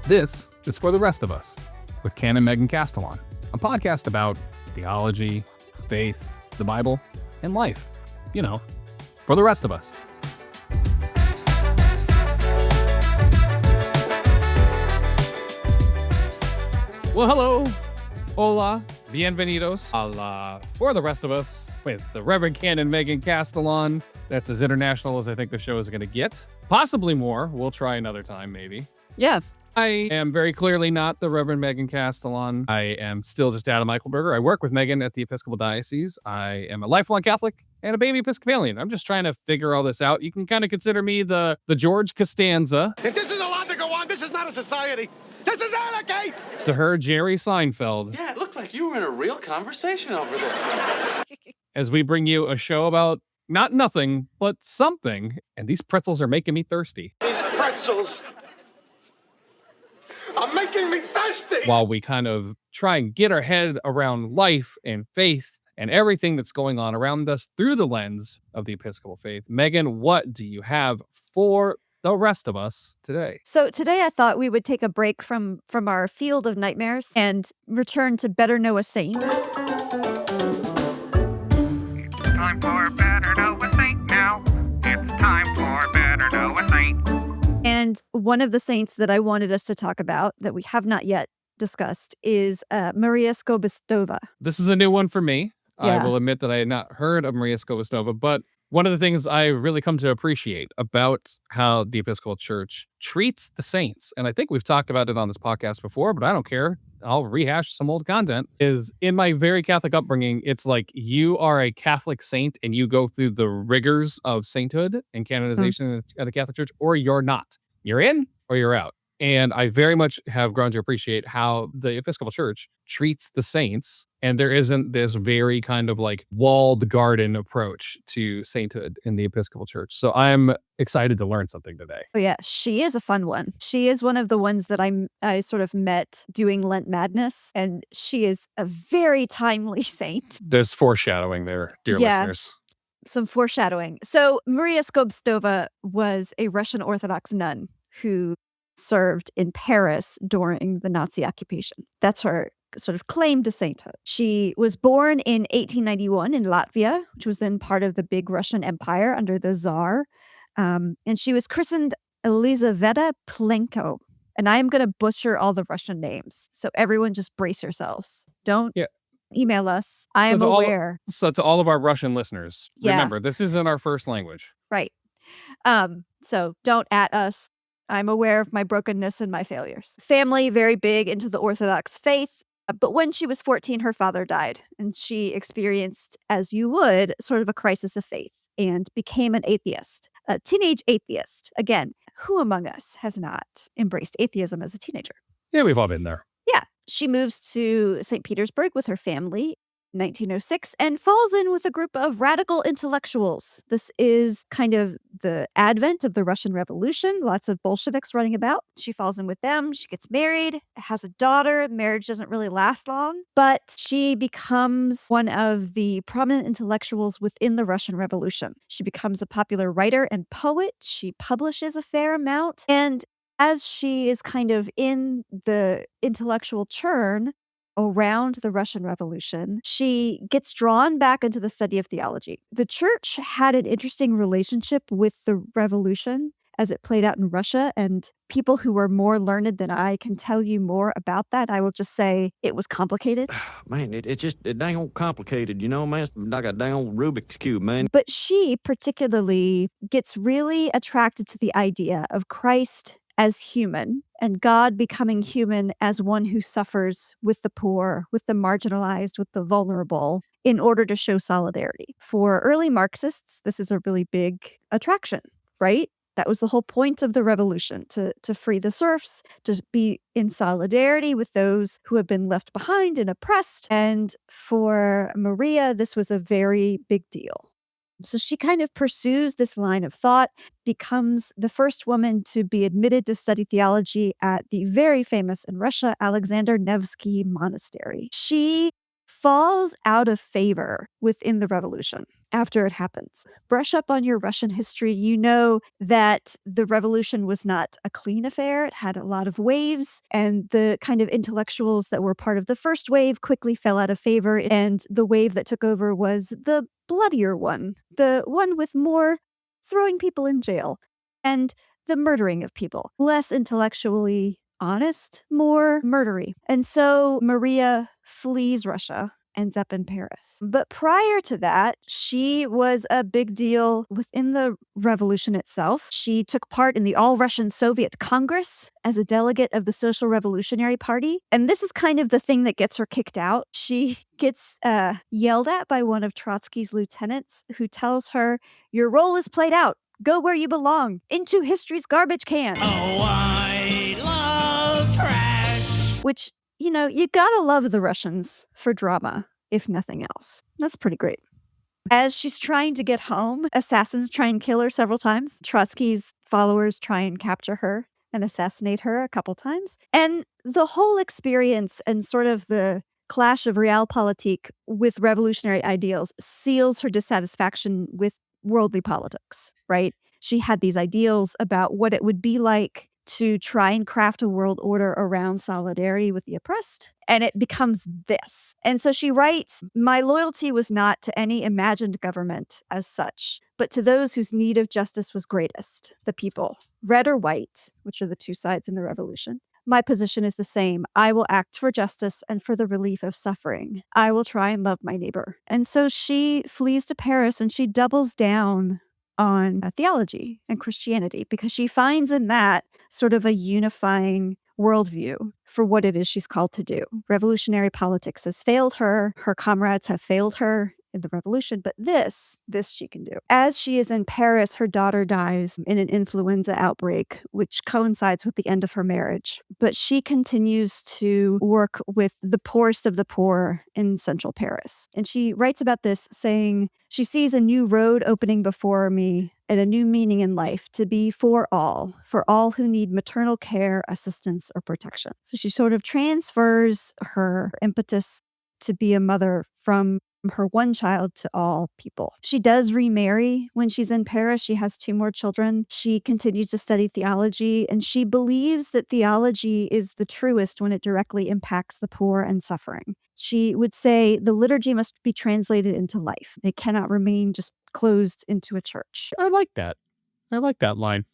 This is For the Rest of Us with Canon Megan, a podcast about theology, faith, the Bible, and life. You know, for the rest of us. Well, hello, hola, bienvenidos a la For the Rest of Us with the Reverend Canon Megan Castellan. That's as international as I think the show is going to get. Possibly more. We'll try another time, maybe. Yeah. I am very clearly not the Reverend Megan Castellan. I am still just Adam Eichelberger. I work with Megan at the Episcopal Diocese. I am a lifelong Catholic and a baby Episcopalian. I'm just trying to figure all this out. You can kind of consider me the George Costanza. If this is allowed to go on, this is not a society. This is anarchy! To her, Jerry Seinfeld. Yeah, it looked like you were in a real conversation over there. As we bring you a show about not nothing, but something. And these pretzels are making me thirsty. These pretzels are making me thirsty! While we kind of try and get our head around life and faith and everything that's going on around us through the lens of the Episcopal faith. Megan, what do you have for the rest of us today? So today I thought we would take a break from our field of nightmares and return to Better Know a Saint. It's time for Better Know a Saint now. It's time for Better Know a Saint. And one of the saints that I wanted us to talk about that we have not yet discussed is Maria Skobtsova. This is a new one for me. Yeah. I will admit that I had not heard of Maria Skobtsova, but one of the things I really come to appreciate about how the Episcopal Church treats the saints, and I think we've talked about it on this podcast before, but I don't care. I'll rehash some old content, is in my very Catholic upbringing, it's like you are a Catholic saint and you go through the rigors of sainthood and canonization at the Catholic Church, or you're not. You're in or you're out. And I very much have grown to appreciate how the Episcopal Church treats the saints. And there isn't this very kind of like walled garden approach to sainthood in the Episcopal Church. So I'm excited to learn something today. Oh yeah, she is a fun one. She is one of the ones that I sort of met doing Lent Madness, and she is a very timely saint. There's foreshadowing there, dear listeners. Some foreshadowing. So Maria Skobtsova was a Russian Orthodox nun who served in Paris during the Nazi occupation. That's her sort of claim to sainthood. She was born in 1891 in Latvia, which was then part of the big Russian Empire under the Tsar. And she was christened Elizaveta Plenko. And I am going to butcher all the Russian names. So everyone just brace yourselves. Don't email us. I am aware. So to all of our Russian listeners, Yeah. remember, this isn't our first language. Right. So don't at us. I'm aware of my brokenness and my failures. Family, very big into the Orthodox faith. But when she was 14, her father died, and she experienced, as you would, sort of a crisis of faith and became an atheist, a teenage atheist. Again, who among us has not embraced atheism as a teenager? Yeah, we've all been there. Yeah. She moves to St. Petersburg with her family in 1906 and falls in with a group of radical intellectuals. This is kind of the advent of the Russian Revolution, lots of Bolsheviks running about. She falls in with them. She gets married, has a daughter. Marriage doesn't really last long, but she becomes one of the prominent intellectuals within the Russian Revolution. She becomes a popular writer and poet. She publishes a fair amount. And as she is kind of in the intellectual churn around the Russian Revolution, she gets drawn back into the study of theology. The church had an interesting relationship with the revolution as it played out in Russia, and people who were more learned than I can tell you more about that. I will just say it was complicated. Man, it's dang old complicated, you know, man. It's like a dang old Rubik's Cube, man. But she particularly gets really attracted to the idea of Christ as human and God becoming human as one who suffers with the poor, with the marginalized, with the vulnerable in order to show solidarity. For early Marxists, this is a really big attraction, right? That was the whole point of the revolution, to free the serfs, to be in solidarity with those who have been left behind and oppressed. And for Maria, this was a very big deal. So she kind of pursues this line of thought, becomes the first woman to be admitted to study theology at the very famous in Russia Alexander Nevsky Monastery. She falls out of favor within the revolution after it happens. Brush up on your Russian history. You know that the revolution was not a clean affair. It had a lot of waves, and the kind of intellectuals that were part of the first wave quickly fell out of favor, and the wave that took over was the bloodier one, the one with more throwing people in jail and the murdering of people. Less intellectually honest, more murdery. And so Maria flees Russia, ends up in Paris. But prior to that, she was a big deal within the revolution itself. She took part in the All-Russian Soviet Congress as a delegate of the Social Revolutionary Party. And this is kind of the thing that gets her kicked out. She gets yelled at by one of Trotsky's lieutenants who tells her, "Your role is played out. Go where you belong, into history's garbage can." Oh, I love trash. Which, you know, you gotta love the Russians for drama, if nothing else. That's pretty great. As she's trying to get home, assassins try and kill her several times. Trotsky's followers try and capture her and assassinate her a couple times. And the whole experience and sort of the clash of realpolitik with revolutionary ideals seals her dissatisfaction with worldly politics, right? She had these ideals about what it would be like to try and craft a world order around solidarity with the oppressed, and it becomes this. And so she writes, "My loyalty was not to any imagined government as such, but to those whose need of justice was greatest, the people, red or white," which are the two sides in the revolution. "My position is the same. I will act for justice and for the relief of suffering. I will try and love my neighbor." And so she flees to Paris and she doubles down on theology and Christianity because she finds in that sort of a unifying worldview for what it is she's called to do. Revolutionary politics has failed her. Her comrades have failed her in the revolution, but this she can do. As she is in Paris, her daughter dies in an influenza outbreak, which coincides with the end of her marriage. But she continues to work with the poorest of the poor in central Paris. And she writes about this saying, "She sees a new road opening before me and a new meaning in life to be for all who need maternal care, assistance, or protection." So she sort of transfers her impetus to be a mother from her one child to all people. She does remarry when she's in Paris. She has 2 more children. She continues to study theology, and she believes that theology is the truest when it directly impacts the poor and suffering. She would say the liturgy must be translated into life. It cannot remain just closed into a church. I like that. I like that line.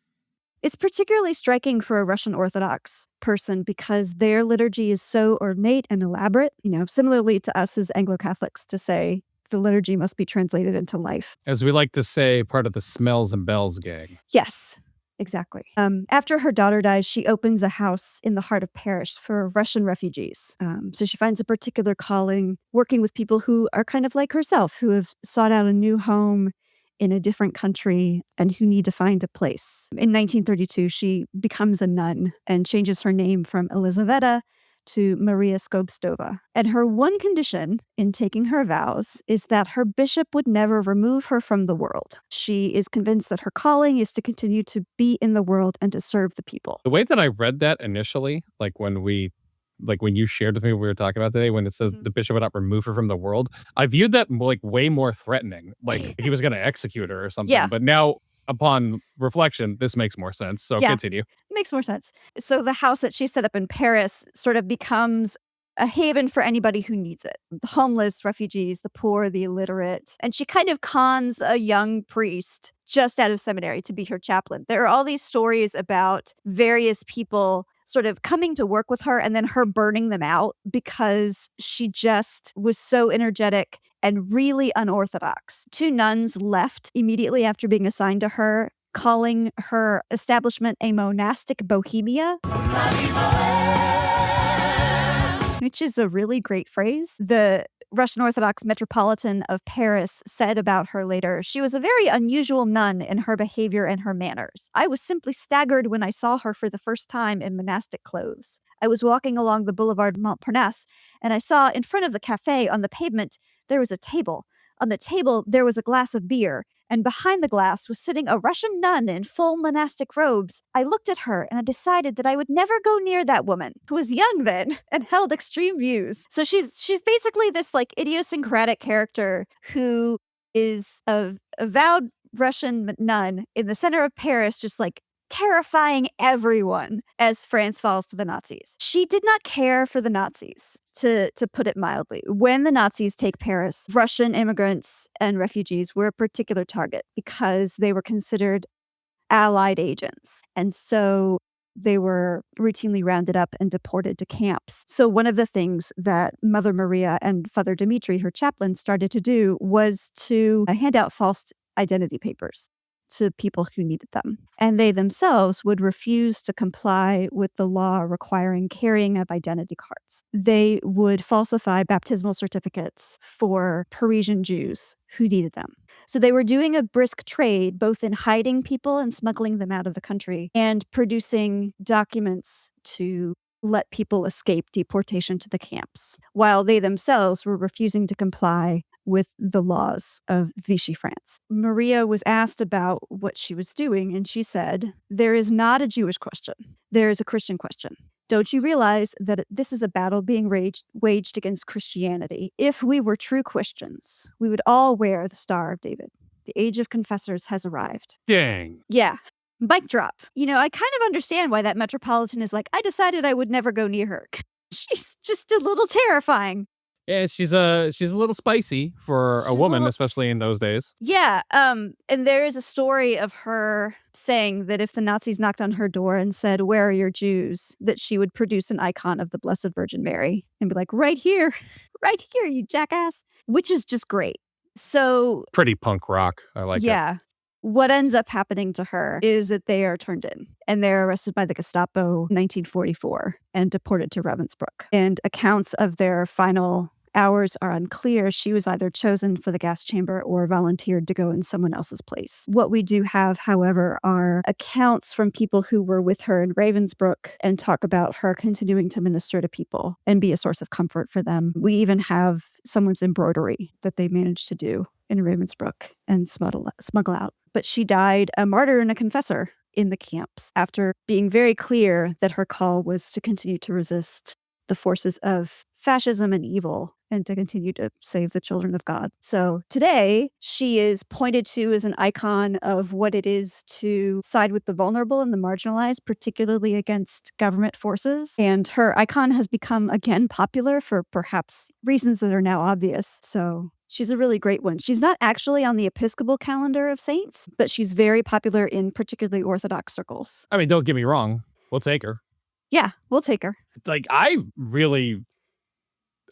It's particularly striking for a Russian Orthodox person because their liturgy is so ornate and elaborate, you know, similarly to us as Anglo-Catholics to say the liturgy must be translated into life. As we like to say, part of the Smells and Bells gang. Yes, exactly. After her daughter dies, she opens a house in the heart of Paris for Russian refugees. So she finds a particular calling working with people who are kind of like herself, who have sought out a new home in a different country and who need to find a place. In 1932, she becomes a nun and changes her name from Elizaveta to Maria Skobtsova. And her one condition in taking her vows is that her bishop would never remove her from the world. She is convinced that her calling is to continue to be in the world and to serve the people. The way that I read that initially, like when you shared with me what we were talking about today, when it says the bishop would not remove her from the world, I viewed that like way more threatening, like he was going to execute her or something. Yeah. But now, upon reflection, this makes more sense. So Yeah. continue. Makes more sense. So the house that she set up in Paris sort of becomes a haven for anybody who needs it. The homeless, refugees, the poor, the illiterate. And she kind of cons a young priest just out of seminary to be her chaplain. There are all these stories about various people sort of coming to work with her and then her burning them out because she just was so energetic and really unorthodox. 2 nuns left immediately after being assigned to her, calling her establishment a monastic bohemia, which is a really great phrase. The Russian Orthodox Metropolitan of Paris said about her later, "She was a very unusual nun in her behavior and her manners. I was simply staggered when I saw her for the first time in monastic clothes. I was walking along the boulevard Montparnasse, and I saw in front of the cafe on the pavement there was a table. On the table, there was a glass of beer, and behind the glass was sitting a Russian nun in full monastic robes. I looked at her and I decided that I would never go near that woman, who was young then and held extreme views. So she's basically this like idiosyncratic character who is a avowed Russian nun in the center of Paris, just like terrifying everyone as France falls to the Nazis. She did not care for the Nazis, to put it mildly. When the Nazis take Paris, Russian immigrants and refugees were a particular target because they were considered allied agents. And so they were routinely rounded up and deported to camps. So one of the things that Mother Maria and Father Dmitri, her chaplain, started to do was to hand out false identity papers to people who needed them. And they themselves would refuse to comply with the law requiring carrying of identity cards. They would falsify baptismal certificates for Parisian Jews who needed them. So they were doing a brisk trade, both in hiding people and smuggling them out of the country, and producing documents to let people escape deportation to the camps, while they themselves were refusing to comply with the laws of Vichy France. Maria was asked about what she was doing, and she said, "There is not a Jewish question. There is a Christian question. Don't you realize that this is a battle being waged against Christianity? If we were true Christians, we would all wear the Star of David. The age of confessors has arrived." Dang. Yeah. Mic drop. I kind of understand why that metropolitan is like, I decided I would never go near her. She's just a little terrifying. Yeah, she's a little spicy for a woman, especially in those days. Yeah. And there is a story of her saying that if the Nazis knocked on her door and said, "Where are your Jews?" that she would produce an icon of the Blessed Virgin Mary and be like, "Right here, right here, you jackass," which is just great. So Pretty punk rock. I like it. yeah. What ends up happening to her is that they are turned in and they're arrested by the Gestapo in 1944 and deported to Ravensbrück. And accounts of their final hours are unclear. She was either chosen for the gas chamber or volunteered to go in someone else's place. What we do have, however, are accounts from people who were with her in Ravensbrück and talk about her continuing to minister to people and be a source of comfort for them. We even have someone's embroidery that they managed to do in Ravensbrück and smuggle out. But she died a martyr and a confessor in the camps after being very clear that her call was to continue to resist the forces of fascism and evil and to continue to save the children of God. So today, she is pointed to as an icon of what it is to side with the vulnerable and the marginalized, particularly against government forces. And her icon has become, again, popular for perhaps reasons that are now obvious. So she's a really great one. She's not actually on the Episcopal calendar of saints, but she's very popular in particularly Orthodox circles. I mean, don't get me wrong. We'll take her. Yeah, we'll take her. Like,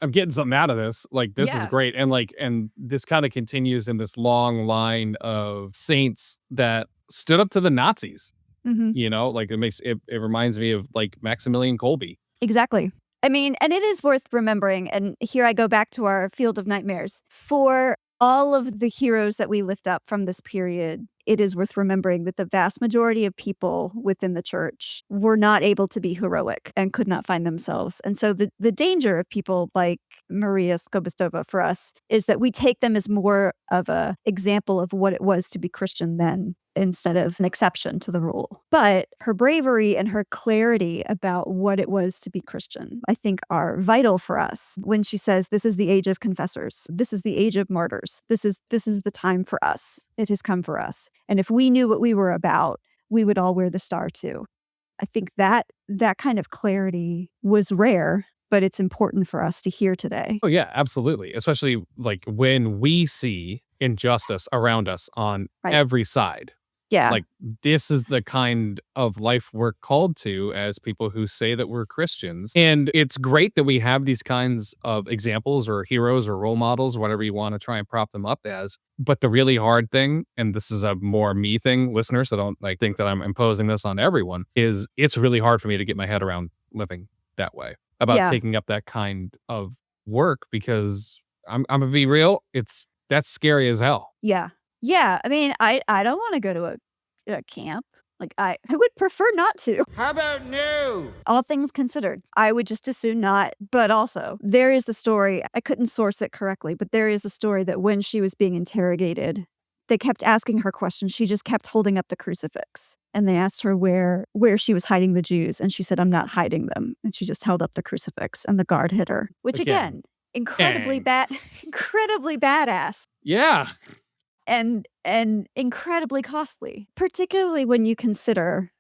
I'm getting something out of this. Like, this is great. And this kind of continues in this long line of saints that stood up to the Nazis. Mm-hmm. Like it reminds me of like Maximilian Kolbe. Exactly. I mean, and it is worth remembering, and here I go back to our field of nightmares. For all of the heroes that we lift up from this period, it is worth remembering that the vast majority of people within the church were not able to be heroic and could not find themselves. And so the danger of people like Maria Skobtsova for us is that we take them as more of a example of what it was to be Christian then, instead of an exception to the rule. But her bravery and her clarity about what it was to be Christian, I think, are vital for us. When she says, "This is the age of confessors. This is the age of martyrs. This is the time for us. It has come for us. And if we knew what we were about, we would all wear the star too." I think that kind of clarity was rare, but it's important for us to hear today. Oh yeah, absolutely. Especially like when we see injustice around us on every side. Yeah. Like, this is the kind of life we're called to as people who say that we're Christians. And it's great that we have these kinds of examples or heroes or role models, whatever you want to try and prop them up as. But the really hard thing, and this is a more me thing, listeners, so don't like think that I'm imposing this on everyone, is it's really hard for me to get my head around living that way, about taking up that kind of work, because I'm gonna be real, that's scary as hell. Yeah. Yeah. I mean, I don't want to go to a camp. Like, I would prefer not to. How about no? All things considered, I would just as soon not. But also, there is the story. I couldn't source it correctly, but there is the story that when she was being interrogated, they kept asking her questions. She just kept holding up the crucifix. And they asked her where she was hiding the Jews. And she said, I'm not hiding them. And she just held up the crucifix and the guard hit her. Which again incredibly badass. Yeah. And incredibly costly, particularly when you consider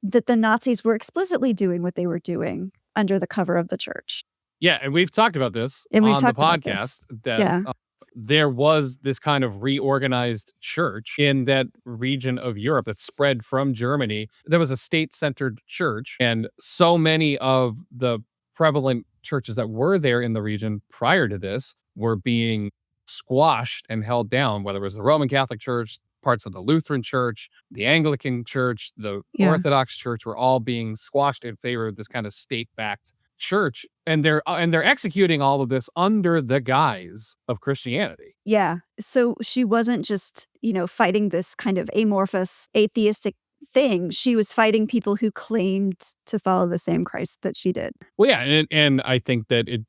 that the Nazis were explicitly doing what they were doing under the cover of the church. Yeah, and we've talked about this And we've on the talked about this. podcast that there was this kind of reorganized church in that region of Europe that spread from Germany. There was a state-centered church, and so many of the prevalent churches that were there in the region prior to this were being squashed and held down, whether it was the Roman Catholic Church, parts of the Lutheran Church, the Anglican Church, the Orthodox Church were all being squashed in favor of this kind of state-backed church, and they're executing all of this under the guise of Christianity. Yeah. So she wasn't just, fighting this kind of amorphous atheistic thing. She was fighting people who claimed to follow the same Christ that she did. Well, yeah, and I think that it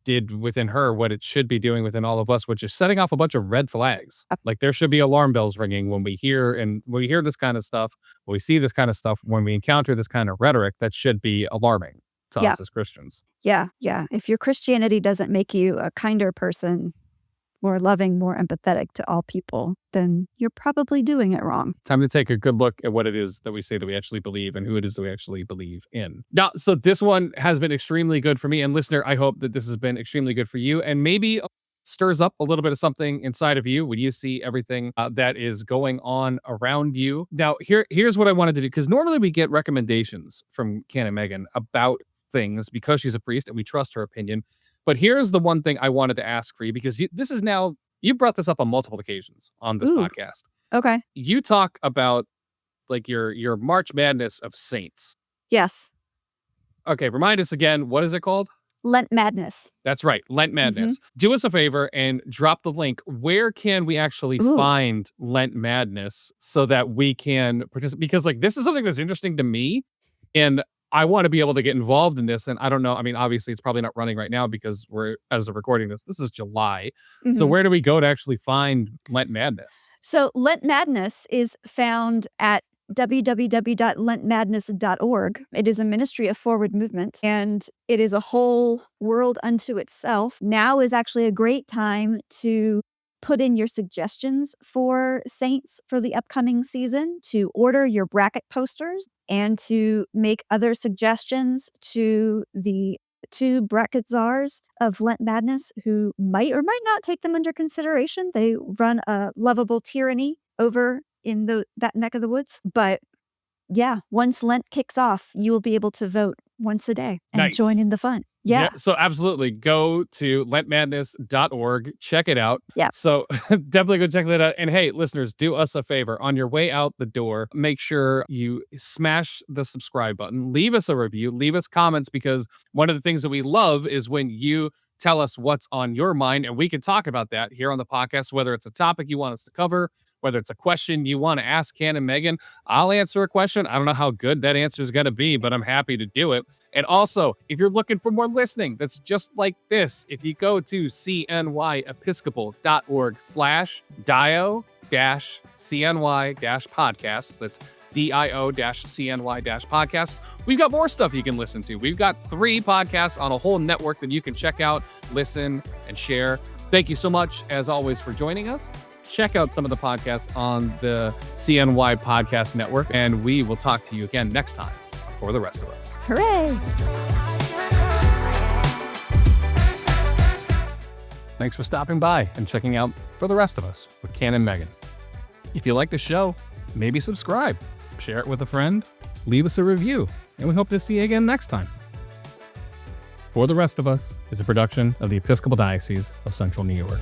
did within her what it should be doing within all of us, which is setting off a bunch of red flags. Like there should be alarm bells ringing when we hear this kind of stuff, when we see this kind of stuff, when we encounter this kind of rhetoric. That should be alarming to us as Christians. Yeah. If your Christianity doesn't make you a kinder person, more loving, more empathetic to all people, then you're probably doing it wrong. Time to take a good look at what it is that we say that we actually believe and who it is that we actually believe in. Now, so this one has been extremely good for me. And listener, I hope that this has been extremely good for you and maybe stirs up a little bit of something inside of you when you see everything that is going on around you. Now, here's what I wanted to do, because normally we get recommendations from Canon Megan about things because she's a priest and we trust her opinion. But here's the one thing I wanted to ask for you, because you brought this up on multiple occasions on this podcast. Okay. You talk about like your March Madness of saints. Yes. Okay, remind us again, what is it called? Lent Madness. That's right, Lent Madness. Do us a favor and drop the link. Where can we actually find Lent Madness so that we can participate? Because like this is something that's interesting to me, and I want to be able to get involved in this. And I don't know. I mean, obviously, it's probably not running right now because as of recording this is July. So where do we go to actually find Lent Madness? So Lent Madness is found at www.lentmadness.org. It is a ministry of forward movement, and it is a whole world unto itself. Now is actually a great time to put in your suggestions for saints for the upcoming season, to order your bracket posters, and to make other suggestions to the two bracket czars of Lent Madness who might or might not take them under consideration. They run a lovable tyranny over in that neck of the woods. But yeah, once Lent kicks off, you will be able to vote once a day and join in the fun. Yeah. So absolutely go to lentmadness.org. Check it out. Yeah. So definitely go check that out. And hey, listeners, do us a favor. On your way out the door, make sure you smash the subscribe button. Leave us a review. Leave us comments, because one of the things that we love is when you tell us what's on your mind, and we can talk about that here on the podcast, whether it's a topic you want us to cover, whether it's a question you want to ask Canon Megan. I'll answer a question. I don't know how good that answer is going to be, but I'm happy to do it. And also, if you're looking for more listening that's just like this, if you go to cnyepiscopal.org/dio-cny-podcast, that's dio-cny-podcasts, we've got more stuff you can listen to. We've got 3 podcasts on a whole network that you can check out, listen, and share. Thank you so much, as always, for joining us. Check out some of the podcasts on the CNY Podcast Network, and we will talk to you again next time for the rest of us. Hooray! Thanks for stopping by and checking out For the Rest of Us with Canon Megan. If you like the show, maybe subscribe, share it with a friend, leave us a review, and we hope to see you again next time. For the Rest of Us is a production of the Episcopal Diocese of Central New York.